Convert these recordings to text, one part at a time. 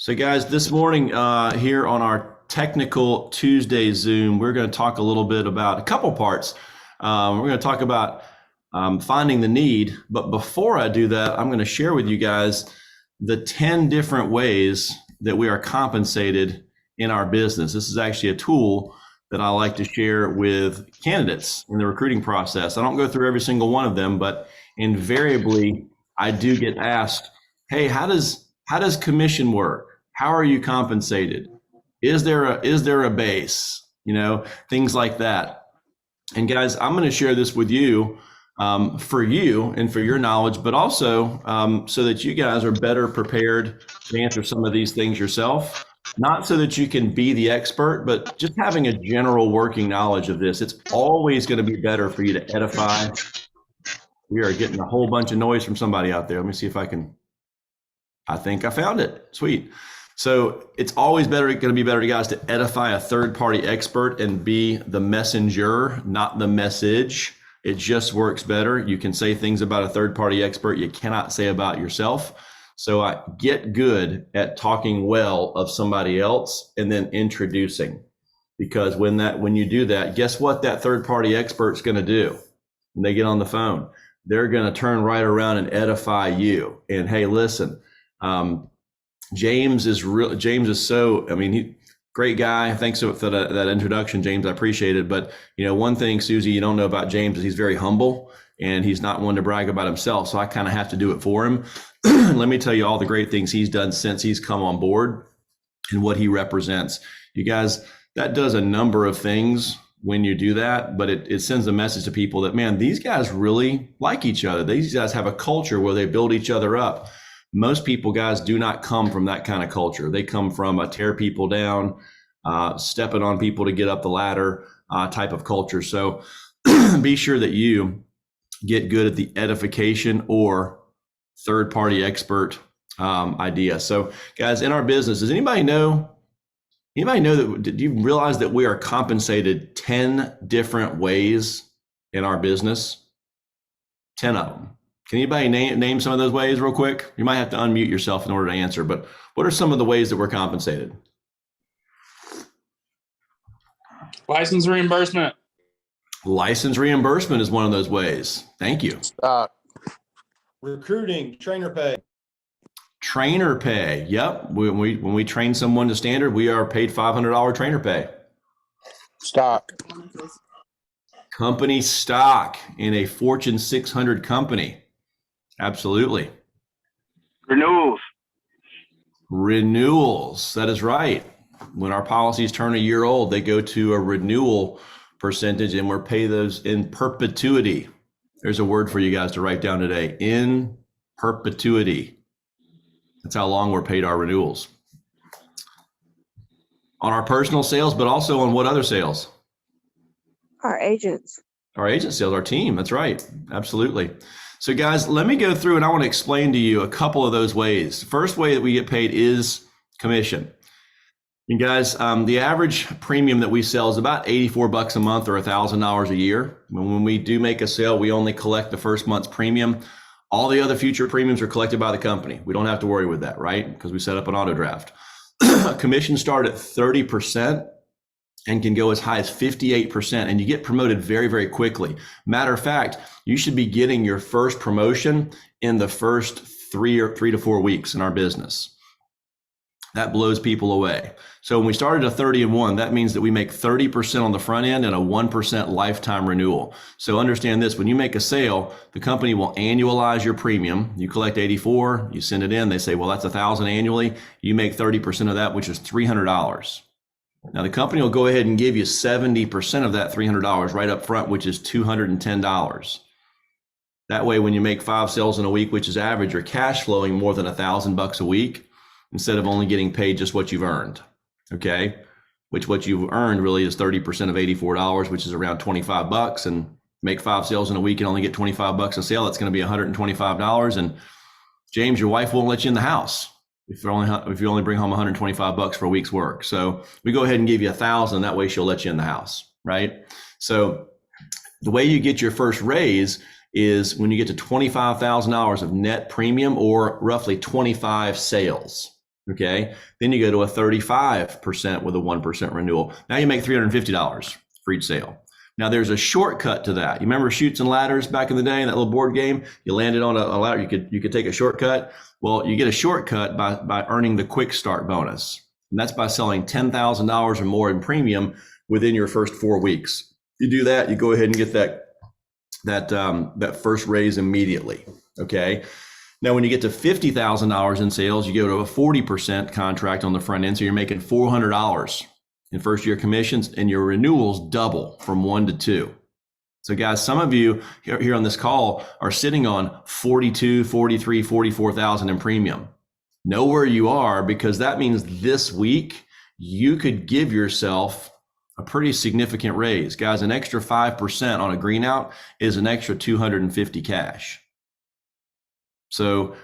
So guys, this morning here on our Technical Tuesday Zoom, we're going to talk a little bit about a couple parts. We're going to talk about finding the need. But before I do that, I'm going to share with you guys the 10 different ways that we are compensated in our business. This is actually a tool that I like to share with candidates in the recruiting process. I don't go through every single one of them, but invariably I do get asked, hey, how does commission work? How are you compensated? Is there a base? Things like that. And guys, I'm going to share this with you for you and for your knowledge, but also so that you guys are better prepared to answer some of these things yourself. Not so that you can be the expert, but just having a general working knowledge of this. It's always going to be better for you to edify. We are getting a whole bunch of noise from somebody out there. Let me see if I think I found it. Sweet. So it's always going to be better to guys to edify a third party expert and be the messenger, not the message. It just works better. You can say things about a third party expert you cannot say about yourself. So I get good at talking well of somebody else and then introducing, because when you do that, guess what that third party expert's going to do when they get on the phone? They're going to turn right around and edify you. And hey, listen, James is so, great guy. Thanks for that introduction, James. I appreciate it. But one thing, Susie, you don't know about James is he's very humble and he's not one to brag about himself. So I kind of have to do it for him. Let me tell you all the great things he's done since he's come on board and what he represents. You guys, that does a number of things when you do that, but it sends a message to people that, man, these guys really like each other. These guys have a culture where they build each other up. Most people, guys, do not come from that kind of culture. They come from a tear people down, stepping on people to get up the ladder type of culture. So be sure that you get good at the edification or third party expert idea. So guys, in our business, does anybody know that, did you realize that we are compensated 10 different ways in our business? 10 of them. Can anybody name some of those ways real quick? You might have to unmute yourself in order to answer, but what are some of the ways that we're compensated? License reimbursement. License reimbursement is one of those ways. Thank you. Recruiting, trainer pay. Trainer pay. Yep. When we train someone to standard, we are paid $500 trainer pay. Stock. Company stock in a Fortune 600 company. Absolutely. Renewals. That is right. When our policies turn a year old, they go to a renewal percentage and we're paid those in perpetuity. There's a word for you guys to write down today. In perpetuity. That's how long we're paid our renewals. On our personal sales, but also on what other sales? Our agents. Our agent sales, our team. That's right. Absolutely. So guys, let me go through and I want to explain to you a couple of those ways. The first way that we get paid is commission. And guys, the average premium that we sell is about $84 a month or $1,000 a year. When we do make a sale, we only collect the first month's premium. All the other future premiums are collected by the company. We don't have to worry with that, right? Because we set up an auto draft. Commissions start at 30% and can go as high as 58%, and you get promoted very, very quickly. Matter of fact, you should be getting your first promotion in the first 3 to 4 weeks in our business. That blows people away. So when we started at 30 and 1, that means that we make 30% on the front end and a 1% lifetime renewal. So understand this, when you make a sale, the company will annualize your premium. You collect 84, you send it in, they say, well, that's $1,000 annually. You make 30% of that, which is $300. Now the company will go ahead and give you 70% of that $300 right up front, which is $210. That way, when you make 5 sales in a week, which is average, you're cash flowing more than $1,000 a week instead of only getting paid just what you've earned. Okay, which what you've earned really is 30% of $84, which is around $25. And make 5 sales in a week and only get $25 a sale. That's going to be $125. And James, your wife won't let you in the house if you only bring home $125 for a week's work. So we go ahead and give you $1,000. That way she'll let you in the house, right? So the way you get your first raise is when you get to $25,000 of net premium or roughly 25 sales. Okay. Then you go to a 35% with a 1% renewal. Now you make $350 for each sale. Now there's a shortcut to that. You remember Chutes and Ladders back in the day, that little board game? You landed on a ladder, you could take a shortcut. Well, you get a shortcut by earning the quick start bonus. And that's by selling $10,000 or more in premium within your first 4 weeks. You do that, you go ahead and get that first raise immediately. Okay. Now, when you get to $50,000 in sales, you go to a 40% contract on the front end. So you're making $400 in first year commissions, and your renewals double from 1 to 2. So guys, some of you here on this call are sitting on 42, 43, 44,000 in premium. Know where you are, because that means this week you could give yourself a pretty significant raise. Guys, an extra 5% on a green out is an extra 250 cash. So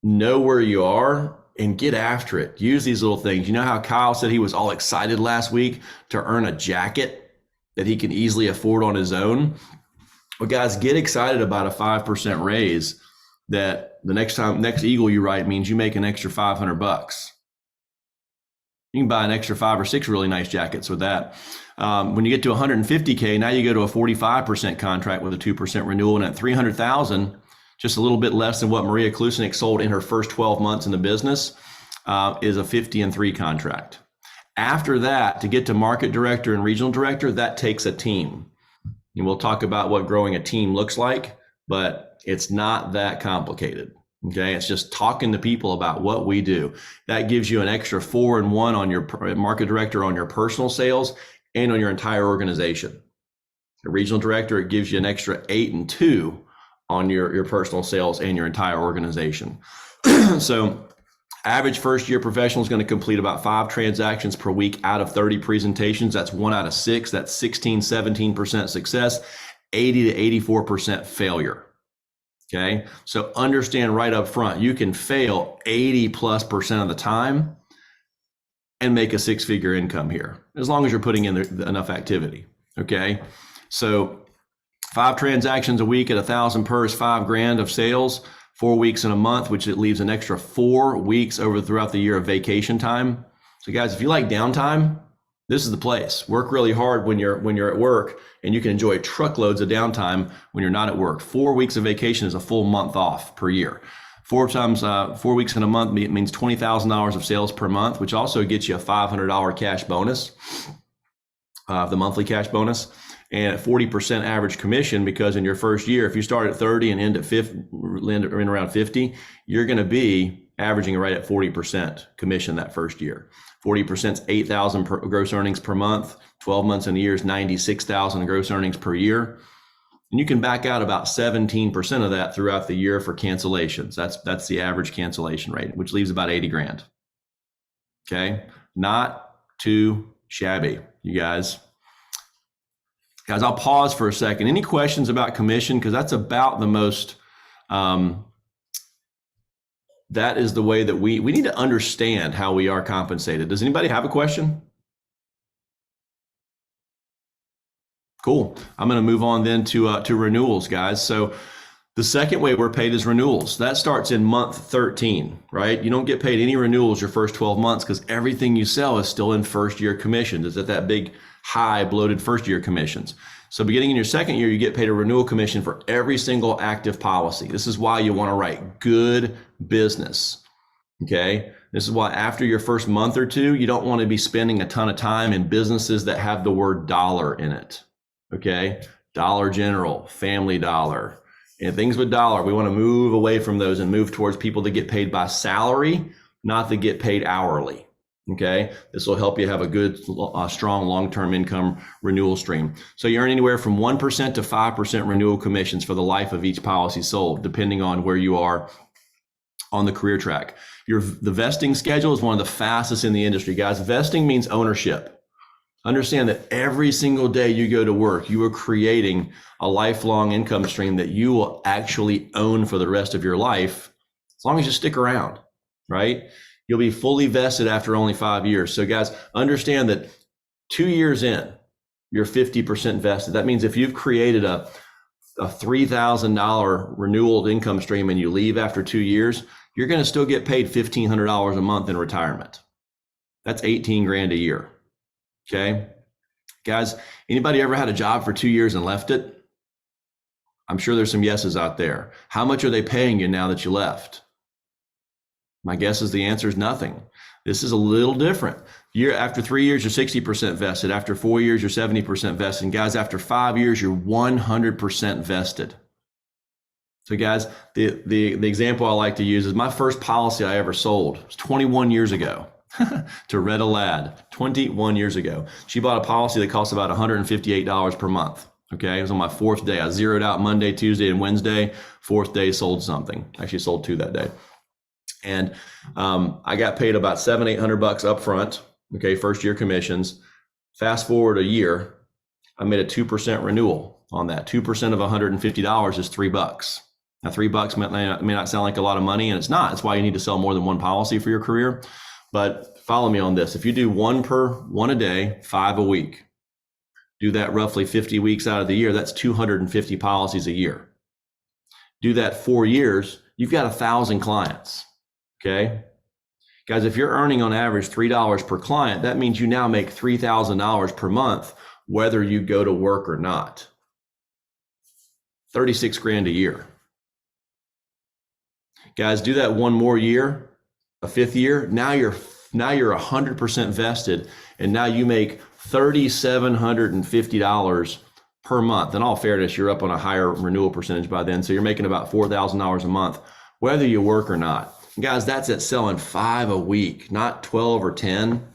know where you are and get after it. Use these little things. You know how Kyle said he was all excited last week to earn a jacket that he can easily afford on his own? Well, guys, get excited about a 5% raise that the next Eagle you write means you make an extra $500. You can buy an extra 5 or 6 really nice jackets with that. When you get to 150K, now you go to a 45% contract with a 2% renewal, and at 300,000, just a little bit less than what Maria Klusenik sold in her first 12 months in the business, is a 50 and 3 contract. After that, to get to market director and regional director, that takes a team. And we'll talk about what growing a team looks like, but it's not that complicated. Okay, it's just talking to people about what we do. That gives you an extra 4 and 1 on your market director, on your personal sales, and on your entire organization. The regional director, it gives you an extra 8 and 2 on your personal sales and your entire organization. So average first year professional is going to complete about 5 transactions per week out of 30 presentations. That's 1 out of 6. That's 16, 17% success, 80 to 84% failure. Okay. So understand right up front, you can fail 80+% of the time and make a 6-figure income here, as long as you're putting in enough activity. Okay. So 5 transactions a week at 1,000 per is $5,000 of sales, 4 weeks in a month, which it leaves an extra 4 weeks throughout the year of vacation time. So guys, if you like downtime, this is the place. Work really hard when you're at work, and you can enjoy truckloads of downtime when you're not at work. 4 weeks of vacation is a full month off per year. 4 weeks in a month means $20,000 of sales per month, which also gets you a $500 cash bonus, the monthly cash bonus, and a 40% average commission, because in your first year, if you start at 30 and end in around 50, you're going to be averaging right at 40% commission that first year. 40% is 8,000 gross earnings per month. 12 months in a year is 96,000 gross earnings per year. And you can back out about 17% of that throughout the year for cancellations. That's the average cancellation rate, which leaves about $80,000. Okay, not too shabby, you guys. Guys, I'll pause for a second. Any questions about commission? Because that's about the most, that is the way that we need to understand how we are compensated. Does anybody have a question? Cool. I'm going to move on then to renewals, guys. So the second way we're paid is renewals. That starts in month 13, right? You don't get paid any renewals your first 12 months because everything you sell is still in first year commissions. It's at that big high bloated first year commissions. So beginning in your second year, you get paid a renewal commission for every single active policy. This is why you want to write good business. Okay. This is why after your first month or two, you don't want to be spending a ton of time in businesses that have the word dollar in it. Okay. Dollar General, Family Dollar, and things with dollar. We want to move away from those and move towards people that get paid by salary, not that get paid hourly. Okay. This will help you have a good, strong long-term income renewal stream. So you earn anywhere from 1% to 5% renewal commissions for the life of each policy sold, depending on where you are on the career track. The vesting schedule is one of the fastest in the industry, guys. Vesting means ownership. Understand that every single day you go to work, you are creating a lifelong income stream that you will actually own for the rest of your life, as long as you stick around, right? You'll be fully vested after only 5 years. So guys, understand that 2 years in, you're 50% vested. That means if you've created a $3,000 renewal income stream and you leave after 2 years, you're going to still get paid $1,500 a month in retirement. That's 18 grand a year. Okay. Guys, anybody ever had a job for 2 years and left it? I'm sure there's some yeses out there. How much are they paying you now that you left? My guess is the answer is nothing. This is a little different. After 3 years, you're 60% vested. After 4 years, you're 70% vested. And guys, after 5 years, you're 100% vested. So guys, the example I like to use is my first policy I ever sold was 21 years ago to Retta Ladd, 21 years ago. She bought a policy that cost about $158 per month. Okay, it was on my fourth day. I zeroed out Monday, Tuesday, and Wednesday. Fourth day, sold something. Actually sold 2 that day. And I got paid about $700-800 up front. Okay, first year commissions. Fast forward a year, I made a 2% renewal on that. 2% of $150 is $3. Now, $3 may not sound like a lot of money, and it's not. It's why you need to sell more than one policy for your career. But follow me on this. If you do one a day, 5 a week, do that roughly 50 weeks out of the year, that's 250 policies a year. Do that 4 years, you've got 1,000 clients. Okay. Guys, if you're earning on average $3 per client, that means you now make $3,000 per month, whether you go to work or not. 36 grand a year. Guys, do that one more year, a 5th year. Now you're 100% vested, and now you make $3,750 per month. In all fairness, you're up on a higher renewal percentage by then, so you're making about $4,000 a month, whether you work or not. And guys, that's at selling 5 a week, not 12 or 10,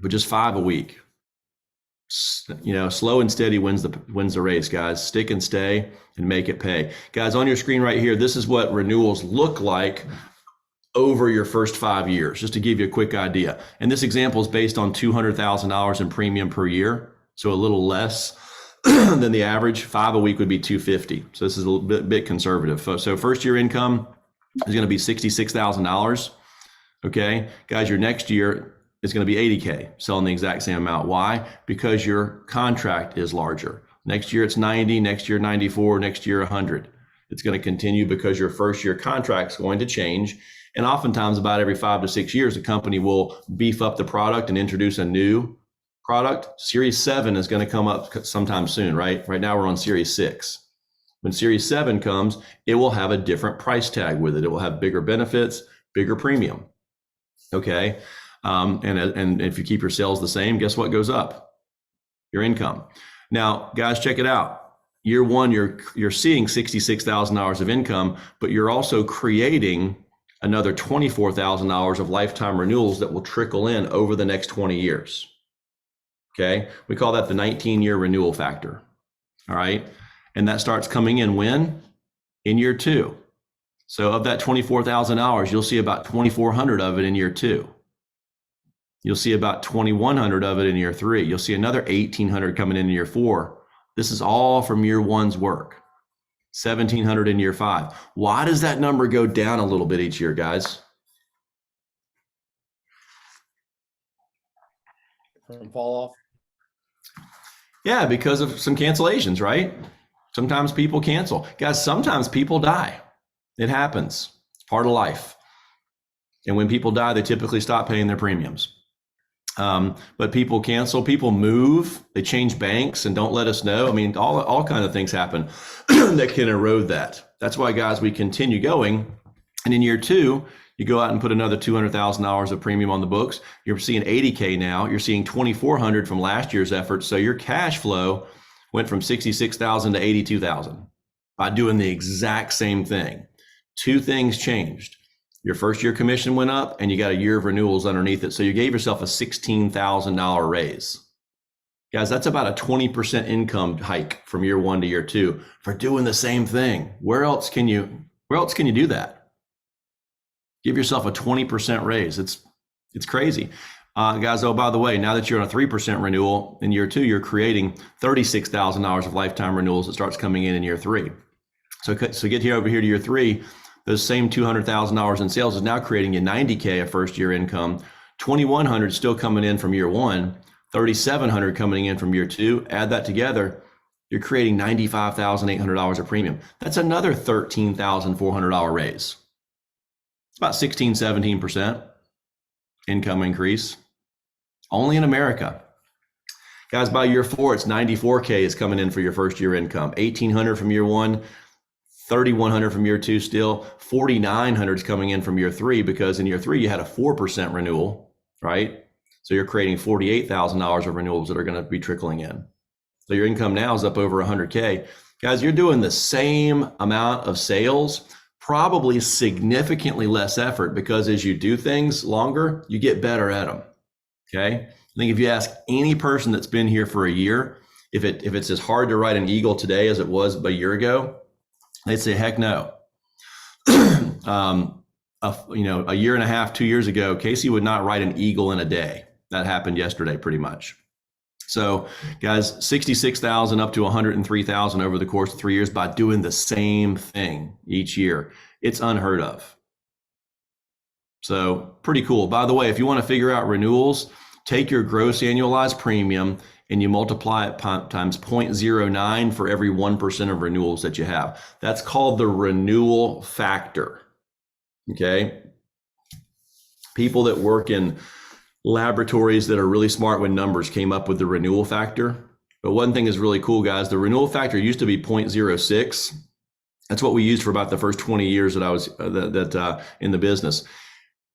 but just 5 a week. You know, slow and steady wins the race, guys. Stick and stay and make it pay. Guys, on your screen right here, this is what renewals look like over your first 5 years, just to give you a quick idea. And this example is based on $200,000 in premium per year, so a little less than the average. 5 a week would be $250. So this is a little bit conservative. So first year income is going to be $66,000. Okay, guys, your next year is going to be $80K, selling the exact same amount. Why? Because your contract is larger. Next year it's 90, next year 94, next year 100. It's going to continue because your first year contract is going to change. And oftentimes about every 5 to 6 years, the company will beef up the product and introduce a new product. Series 7 is going to come up sometime soon, right? Right now we're on Series 6. When Series 7 comes, it will have a different price tag with it. It will have bigger benefits, bigger premium. Okay. And if you keep your sales the same, guess what goes up? Your income. Now, guys, check it out. Year one, you're seeing $66,000 of income, but you're also creating another $24,000 of lifetime renewals that will trickle in over the next 20 years. Okay. We call that the 19-year renewal factor. All right. And that starts coming in when? In year 2. So of that $24,000, you'll see about 2,400 of it in year 2. You'll see about 2,100 of it in year 3. You'll see another 1,800 coming in year 4. This is all from year 1's work. 1,700 in year 5. Why does that number go down a little bit each year, guys? Fall off. Yeah, because of some cancellations, right? Sometimes people cancel. Guys, sometimes people die. It happens. It's part of life. And when people die, they typically stop paying their premiums. But people cancel, people move, they change banks and don't let us know. I mean, all kinds of things happen that can erode that. That's why, guys, we continue going. And in year 2, you go out and put another $200,000 of premium on the books. You're seeing 80K now. You're seeing 2,400 from last year's efforts. So your cash flow went from 66,000 to 82,000 by doing the exact same thing. 2 things changed. Your first year commission went up and you got a year of renewals underneath it. So you gave yourself a $16,000 raise. Guys, that's about a 20% income hike from year 1 to year 2 for doing the same thing. Where else can you do that? Give yourself a 20% raise. It's crazy. Guys, oh, by the way, now that you're on a 3% renewal in year 2, you're creating $36,000 of lifetime renewals that starts coming in year 3. So get over here to year 3, those same $200,000 in sales is now creating you $90K of first year income, $2,100 still coming in from year 1, $3,700 coming in from year 2. Add that together, you're creating $95,800 of premium. That's another $13,400 raise. It's about 16, 17% income increase. Only in America. Guys, by year 4, it's 94K is coming in for your first year income. 1,800 from year 1, 3,100 from year 2 still. 4,900 is coming in from year 3 because in year 3 you had a 4% renewal, right? So you're creating $48,000 of renewals that are going to be trickling in. So your income now is up over 100K. Guys, you're doing the same amount of sales, probably significantly less effort because as you do things longer, you get better at them. Okay. I think if you ask any person that's been here for a year, if it's as hard to write an eagle today as it was a year ago, they'd say, heck no. A year and a half, 2 years ago, Casey would not write an eagle in a day. That happened yesterday, pretty much. So guys, 66,000 up to 103,000 over the course of 3 years by doing the same thing each year. It's unheard of. So pretty cool. By the way, if you want to figure out renewals, take your gross annualized premium and you multiply it times 0.09 for every 1% of renewals that you have. That's called the renewal factor. Okay. People that work in laboratories that are really smart with numbers came up with the renewal factor. But one thing is really cool, guys. The renewal factor used to be 0.06. That's what we used for about the first 20 years that I was in the business.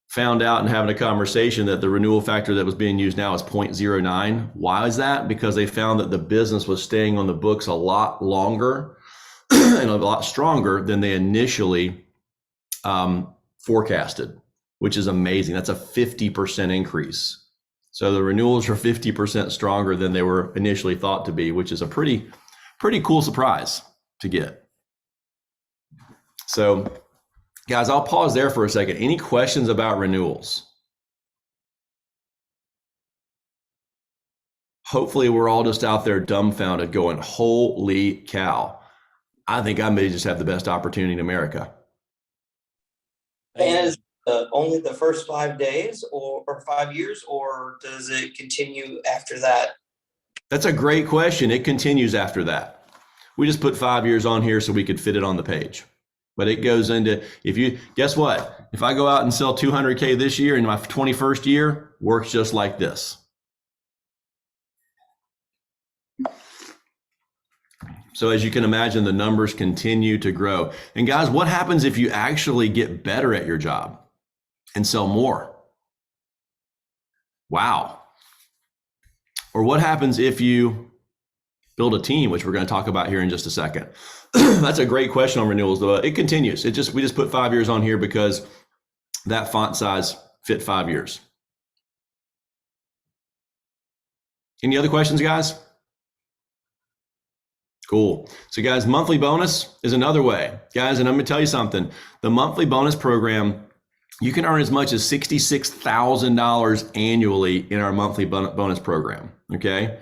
Found out and having a conversation that the renewal factor that was being used now is 0.09. Why is that? Because they found that the business was staying on the books a lot longer and a lot stronger than they initially forecasted, which is amazing. That's a 50% increase. So the renewals are 50% stronger than they were initially thought to be, which is a pretty cool surprise to get. So guys, I'll pause there for a second. Any questions about renewals? Hopefully we're all just out there dumbfounded going, holy cow. I think I may just have the best opportunity in America. And is only the first 5 days or 5 years, or does it continue after that? That's a great question. It continues after that. We just put 5 years on here so we could fit it on the page. But it goes into, guess what? If I go out and sell 200K this year in my 21st year, works just like this. So as you can imagine, the numbers continue to grow. And guys, what happens if you actually get better at your job and sell more? Wow. Or what happens if you build a team, which we're going to talk about here in just a second? That's a great question on renewals, though. It continues. We just put 5 years on here because that font size fit 5 years. Any other questions, guys? Cool. So guys, monthly bonus is another way. Guys, and I'm going to tell you something. The monthly bonus program, you can earn as much as $66,000 annually in our monthly bonus program, okay?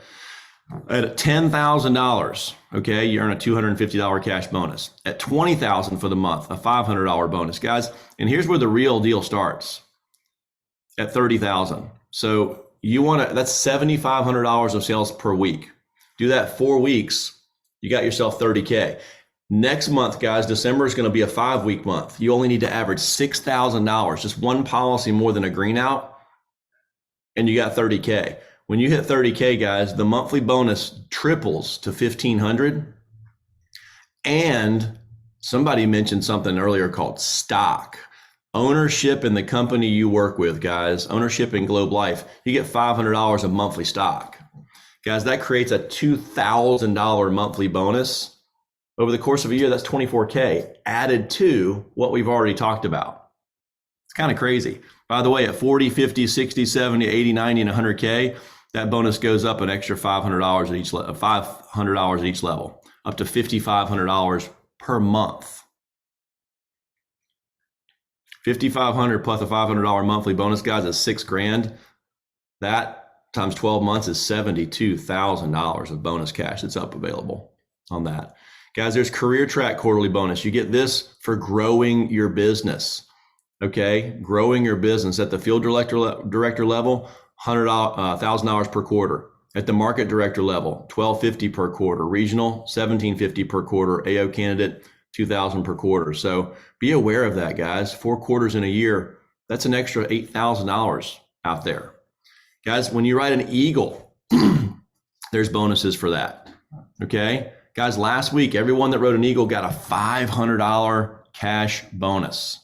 At $10,000, okay, you earn a $250 cash bonus. At $20,000 for the month, a $500 bonus, guys. And here's where the real deal starts. At $30,000. So that's $7,500 of sales per week. Do that 4 weeks, you got yourself 30K. Next month, guys, December is going to be a 5-week month. You only need to average $6,000, just one policy more than a green out, and you got 30K. When you hit 30K, guys, the monthly bonus triples to $1,500. And somebody mentioned something earlier called stock. Ownership in the company you work with, guys, ownership in Globe Life, you get $500 of monthly stock. Guys, that creates a $2,000 monthly bonus. Over the course of a year, that's 24K added to what we've already talked about. It's kind of crazy. By the way, at 40, 50, 60, 70, 80, 90, and 100K, that bonus goes up an extra $500 at each $500 at each level, up to $5,500 per month. $5,500 plus a $500 monthly bonus, guys, is $6,000. That times 12 months is $72,000 of bonus cash that's up available on that. Guys, there's Career Track quarterly bonus. You get this for growing your business. Okay, growing your business at the field director level, $1,000 per quarter. At the market director level, $1,250 per quarter. Regional, $1,750 per quarter. AO candidate, $2,000 per quarter. So be aware of that, guys. 4 quarters in a year, that's an extra $8,000 out there. Guys, when you write an Eagle, there's bonuses for that. Okay? Guys, last week, everyone that wrote an Eagle got a $500 cash bonus.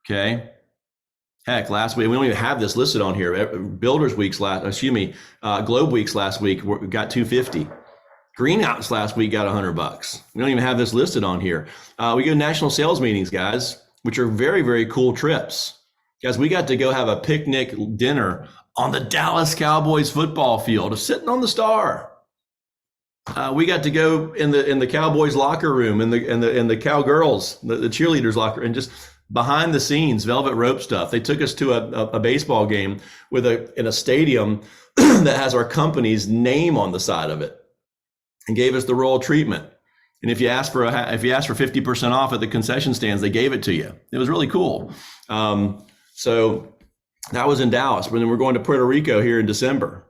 Okay? Heck, last week, we don't even have this listed on here. Globe Weeks last week got $250. Greenhouse last week got $100. We don't even have this listed on here. We go to national sales meetings, guys, which are very, very cool trips. Guys, we got to go have a picnic dinner on the Dallas Cowboys football field, sitting on the Star. We got to go in the Cowboys locker room, in the Cowgirls, the cheerleaders locker, and just behind the scenes, velvet rope stuff. They took us to a baseball game in a stadium that has our company's name on the side of it, and gave us the royal treatment. And if you asked for 50% off at the concession stands, they gave it to you. It was really cool. So that was in Dallas. But then we're going to Puerto Rico here in December.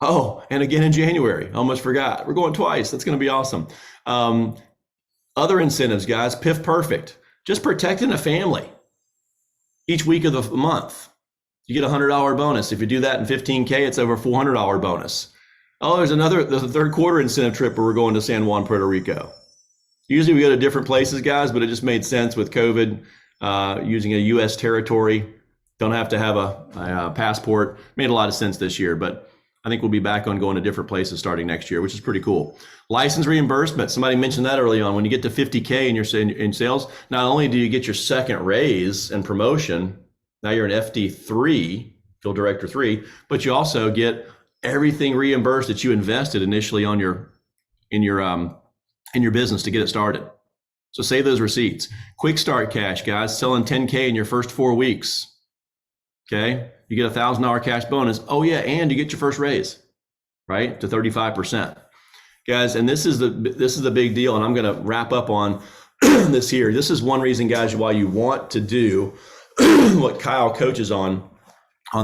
Oh, and again in January. Almost forgot. We're going twice. That's going to be awesome. Other incentives, guys. PIF Perfect. Just protecting a family each week of the month. You get a $100 bonus. If you do that in 15K, it's over $400 bonus. Oh, there's a third quarter incentive trip where we're going to San Juan, Puerto Rico. Usually we go to different places, guys, but it just made sense with COVID, using a U.S. territory. Don't have to have a passport. Made a lot of sense this year, but I think we'll be back on going to different places starting next year, which is pretty cool. License reimbursement. Somebody mentioned that early on. When you get to 50K in sales, not only do you get your second raise and promotion, now you're an FD3, Field Director 3, but you also get everything reimbursed that you invested initially in your business to get it started. So save those receipts. Quick start cash, guys. Selling 10K in your first 4 weeks. Okay, you get a $1,000 cash bonus. Oh yeah, and you get your first raise, right, to 35%, guys. And this is the big deal. And I'm going to wrap up on this here. This is one reason, guys, why you want to do what Kyle coaches on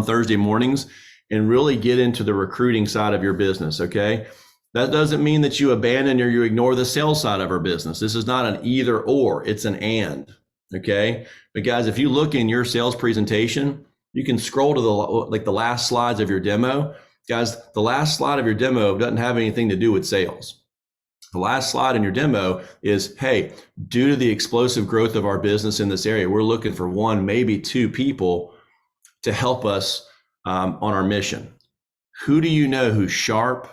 Thursday mornings and really get into the recruiting side of your business. Okay, that doesn't mean that you abandon or you ignore the sales side of our business. This is not an either or; it's an and. Okay, but guys, if you look in your sales presentation, you can scroll to the last slides of your demo. Guys, the last slide of your demo doesn't have anything to do with sales. The last slide in your demo is, hey, due to the explosive growth of our business in this area, we're looking for 1, maybe 2 people to help us on our mission. Who do you know who's sharp,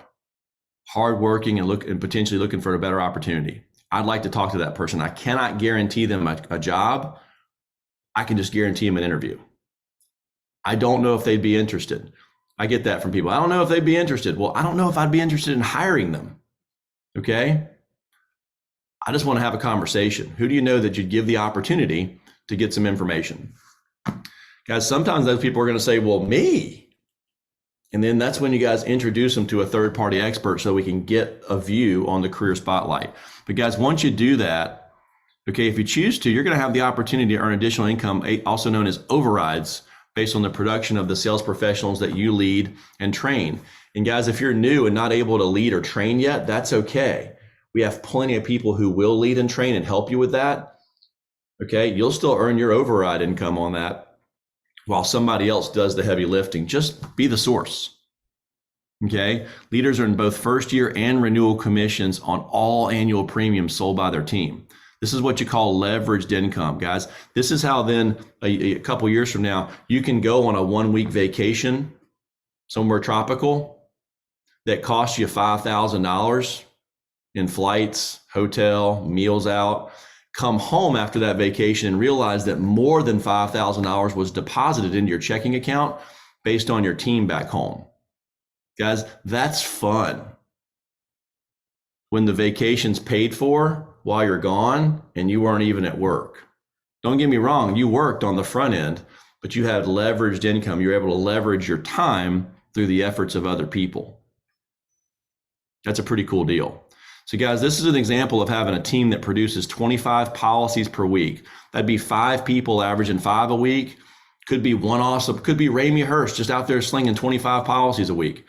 hardworking, and potentially looking for a better opportunity? I'd like to talk to that person. I cannot guarantee them a job. I can just guarantee them an interview. I don't know if they'd be interested. I get that from people. I don't know if they'd be interested. Well, I don't know if I'd be interested in hiring them. Okay. I just want to have a conversation. Who do you know that you'd give the opportunity to get some information? Guys, sometimes those people are going to say, well, me. And then that's when you guys introduce them to a third-party expert so we can get a view on the career spotlight. But guys, once you do that, okay, if you choose to, you're going to have the opportunity to earn additional income, also known as overrides, based on the production of the sales professionals that you lead and train. And guys, if you're new and not able to lead or train yet, that's okay. We have plenty of people who will lead and train and help you with that. Okay, you'll still earn your override income on that while somebody else does the heavy lifting. Just be the source. Okay, leaders earn both first year and renewal commissions on all annual premiums sold by their team. This is what you call leveraged income, guys. This is how then a couple years from now, you can go on a 1-week vacation somewhere tropical that costs you $5,000 in flights, hotel, meals out, come home after that vacation and realize that more than $5,000 was deposited into your checking account based on your team back home. Guys, that's fun. When the vacation's paid for while you're gone and you weren't even at work. Don't get me wrong, you worked on the front end, but you had leveraged income. You're able to leverage your time through the efforts of other people. That's a pretty cool deal. So guys, this is an example of having a team that produces 25 policies per week. That'd be 5 people averaging 5 a week. Could be one awesome, could be Ramey Hurst just out there slinging 25 policies a week.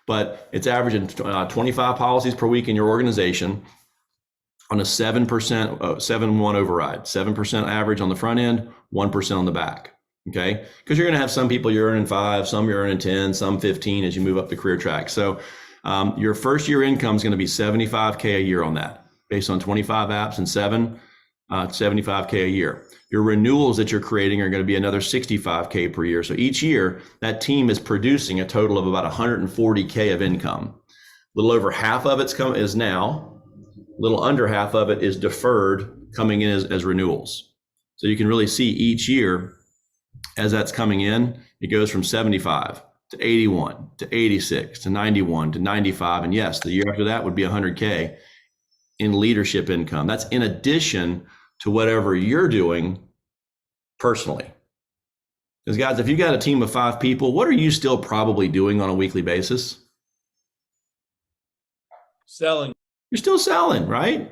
But it's averaging 25 policies per week in your organization. on a 7%, 7-1 override, 7% average on the front end, 1% on the back. Okay. Because you're going to have some people you're earning 5, some you're earning 10, some 15 as you move up the career track. So your first year income is going to be $75K a year on that based on 25 apps and 75K a year. Your renewals that you're creating are going to be another $65K per year. So each year that team is producing a total of about $140K of income. A little over half of it's is now. A little under half of it is deferred coming in as renewals. So you can really see each year as that's coming in, it goes from 75 to 81 to 86 to 91 to 95. And yes, the year after that would be 100K in leadership income. That's in addition to whatever you're doing personally. Because guys, if you got a team of 5 people, what are you still probably doing on a weekly basis? Selling. You're still selling, right?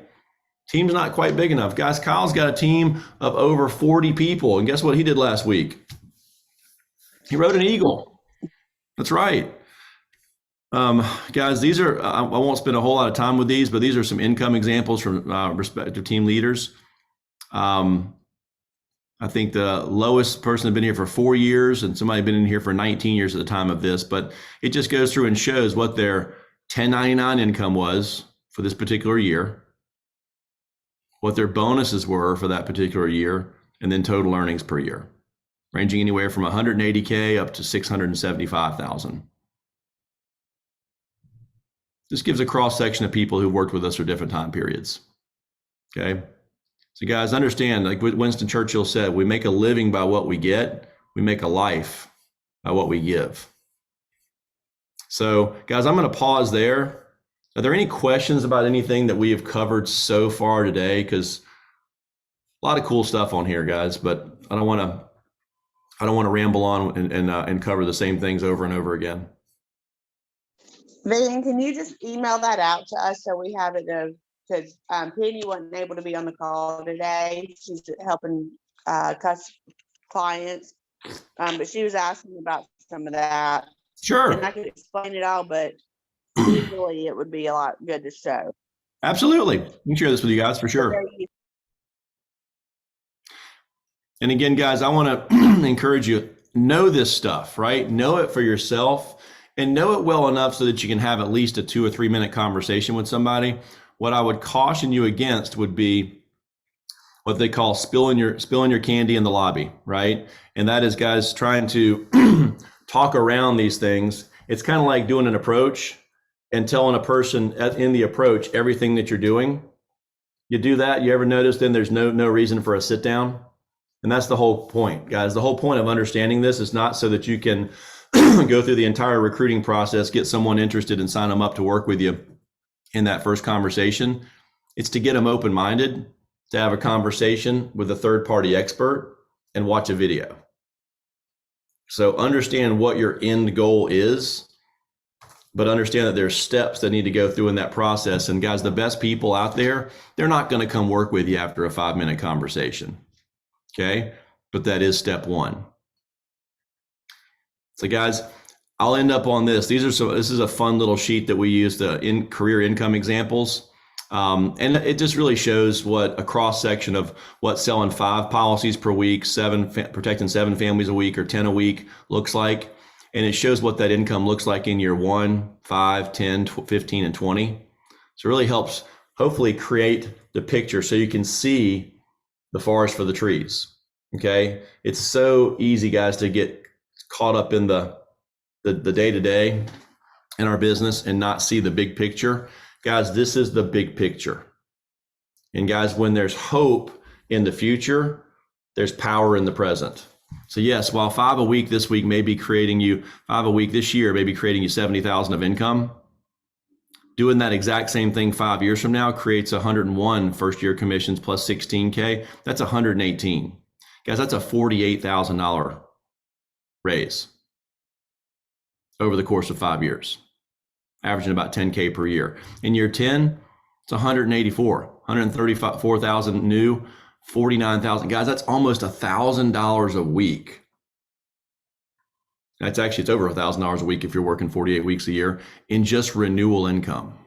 Team's not quite big enough. Guys, Kyle's got a team of over 40 people. And guess what he did last week? He wrote an eagle. That's right. Guys, these are, I won't spend a whole lot of time with these, but these are some income examples from respective team leaders. I think the lowest person had been here for 4 years and somebody had been in here for 19 years at the time of this, but it just goes through and shows what their 1099 income was for this particular year, what their bonuses were for that particular year, and then total earnings per year, ranging anywhere from 180K up to 675,000. This gives a cross section of people who worked with us for different time periods. Okay. So guys, understand, like Winston Churchill said, we make a living by what we get. We make a life by what we give. So guys, I'm going to pause there. Are there any questions about anything that we have covered so far today? Because a lot of cool stuff on here, guys, but I don't want to ramble on and cover the same things over and over again. Vivian, can you just email that out to us so we have it? Because Penny wasn't able to be on the call today. She's helping clients, but she was asking about some of that. Sure. And I could explain it all, but usually it would be a lot good to show. Absolutely. I can share this with you guys for sure. And again, guys, I want to encourage you, know this stuff, right? Know it for yourself and know it well enough so that you can have at least a 2 or 3 minute conversation with somebody. What I would caution you against would be what they call spilling your candy in the lobby, right? And that is guys trying to talk around these things. It's kind of like doing an approach and telling a person in the approach everything that you're doing. You do that, you ever notice then there's no reason for a sit down? And that's the whole point, guys. The whole point of understanding this is not so that you can go through the entire recruiting process, get someone interested and sign them up to work with you in that first conversation. It's to get them open-minded, to have a conversation with a third-party expert and watch a video. So understand what your end goal is, but understand that there's steps that need to go through in that process. And guys, the best people out there, they're not going to come work with you after a 5-minute conversation. Okay. But that is step one. So guys, I'll end up on this. This is a fun little sheet that we use in career income examples. And it just really shows what a cross section of what selling 5 policies per week, protecting 7 families a week or 10 a week looks like. And it shows what that income looks like in year 1, 5, 10, 15, and 20. So it really helps hopefully create the picture so you can see the forest for the trees. Okay. It's so easy, guys, to get caught up in the day-to-day in our business and not see the big picture. Guys, this is the big picture. And guys, when there's hope in the future, there's power in the present. So yes, while 5 a week this week may be creating you 5 a week this year, may be creating you 70,000 of income, doing that exact same thing 5 years from now creates 101 first year commissions plus 16K. That's 118. Guys, that's a $48,000 raise over the course of 5 years, averaging about 10K per year. In year 10, it's 134,000 new, 49,000. Guys, that's almost $1,000 a week. It's over $1,000 a week if you're working 48 weeks a year in just renewal income,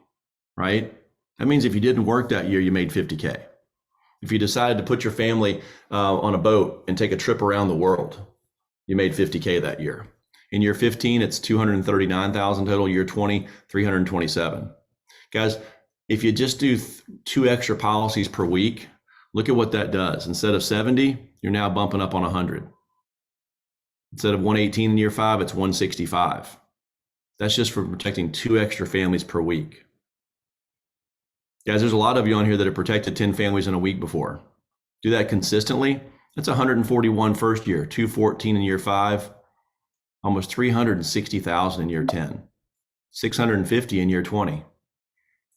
right? That means if you didn't work that year, you made 50K. If you decided to put your family on a boat and take a trip around the world, you made 50K that year. In year 15, it's 239,000 total. Year 20, 327. Guys, if you just do 2 extra policies per week, look at what that does. Instead of 70, you're now bumping up on 100. Instead of 118 in year 5, it's 165. That's just for protecting 2 extra families per week. Guys, there's a lot of you on here that have protected 10 families in a week before. Do that consistently. That's 141 first year, 214 in year 5, almost 360,000 in year 10, 650 in year 20.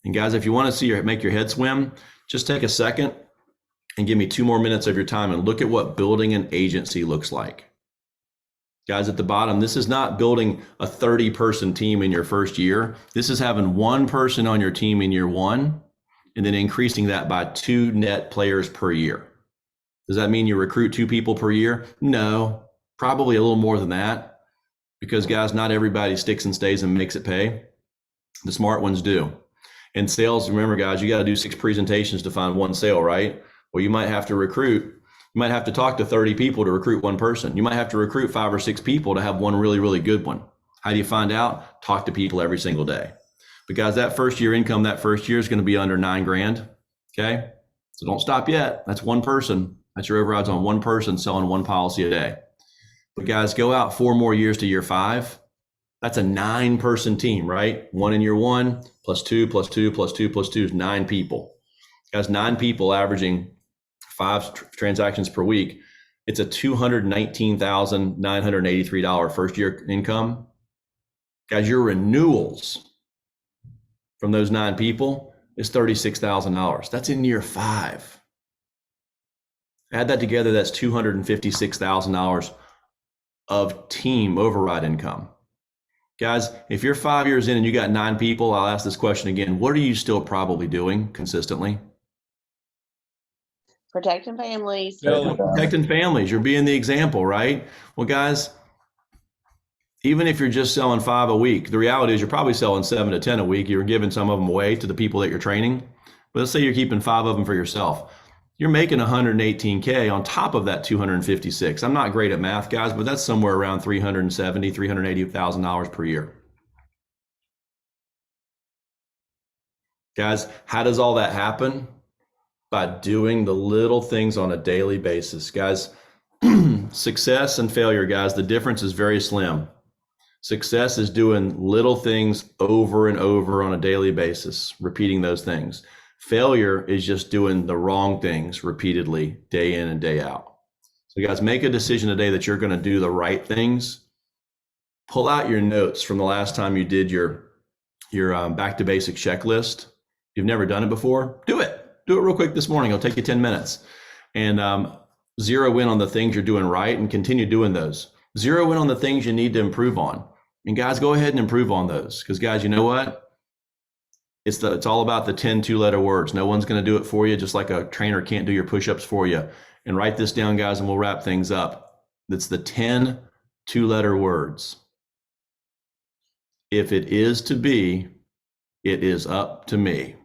And guys, if you want to see make your head swim, just take a second and give me 2 more minutes of your time and look at what building an agency looks like. Guys, at the bottom, this is not building a 30-person team in your first year. This is having 1 person on your team in year 1 and then increasing that by 2 net players per year. Does that mean you recruit 2 people per year? No, probably a little more than that, because guys, not everybody sticks and stays and makes it pay. The smart ones do. In sales, remember guys, you got to do 6 presentations to find 1 sale, right? Well, you might have to you might have to talk to 30 people to recruit 1 person. You might have to recruit 5 or 6 people to have 1 really, really good one. How do you find out? Talk to people every single day. But guys, that first year income, that first year is going to be under 9 grand. Okay. So don't stop yet. That's 1 person. That's your overrides on 1 person selling 1 policy a day. But guys, go out 4 more years to year 5. That's a 9-person team, right? 1 in year 1 plus 2 plus 2 plus 2 plus 2 is 9 people. Guys, 9 people averaging 5 transactions per week. It's a $219,983 first year income. Guys, your renewals from those 9 people is $36,000. That's in year 5. Add that together, that's $256,000 of team override income. Guys, if you're 5 years in and you got 9 people, I'll ask this question again. What are you still probably doing consistently? Protecting families. Protecting families. You're being the example, right? Well, guys, even if you're just selling 5 a week, the reality is you're probably selling 7 to 10 a week. You're giving some of them away to the people that you're training. But let's say you're keeping 5 of them for yourself. You're making 118K on top of that 256. I'm not great at math, guys, but that's somewhere around $370,000, $380,000 per year. Guys, how does all that happen? By doing the little things on a daily basis. Guys, success and failure, guys, the difference is very slim. Success is doing little things over and over on a daily basis, repeating those things. Failure is just doing the wrong things repeatedly, day in and day out. So guys, make a decision today that you're going to do the right things. Pull out your notes from the last time you did your back to basics checklist. If you've never done it before, do it. Do it real quick this morning. It'll take you 10 minutes. And zero in on the things you're doing right and continue doing those. Zero in on the things you need to improve on. And guys, go ahead and improve on those. Because guys, you know what? It's all about the 10 2-letter words. No one's going to do it for you, just like a trainer can't do your push-ups for you. And write this down, guys, and we'll wrap things up. It's the 10 2-letter words. If it is to be, it is up to me.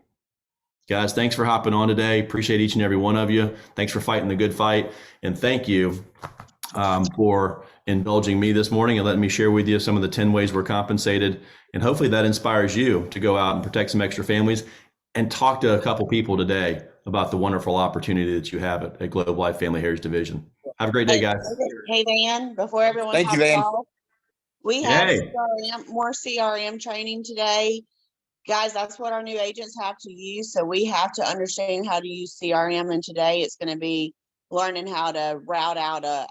Guys, thanks for hopping on today. Appreciate each and every one of you. Thanks for fighting the good fight. And thank you for indulging me this morning and letting me share with you some of the 10 ways we're compensated. And hopefully that inspires you to go out and protect some extra families and talk to a couple people today about the wonderful opportunity that you have at Globe Life Family Heritage Division. Have a great day, guys. Hey, Dan, before everyone Thank you, hops Van. off, we have Hey. more CRM training today. Guys, that's what our new agents have to use. So we have to understand how to use CRM. And today it's going to be learning how to route out a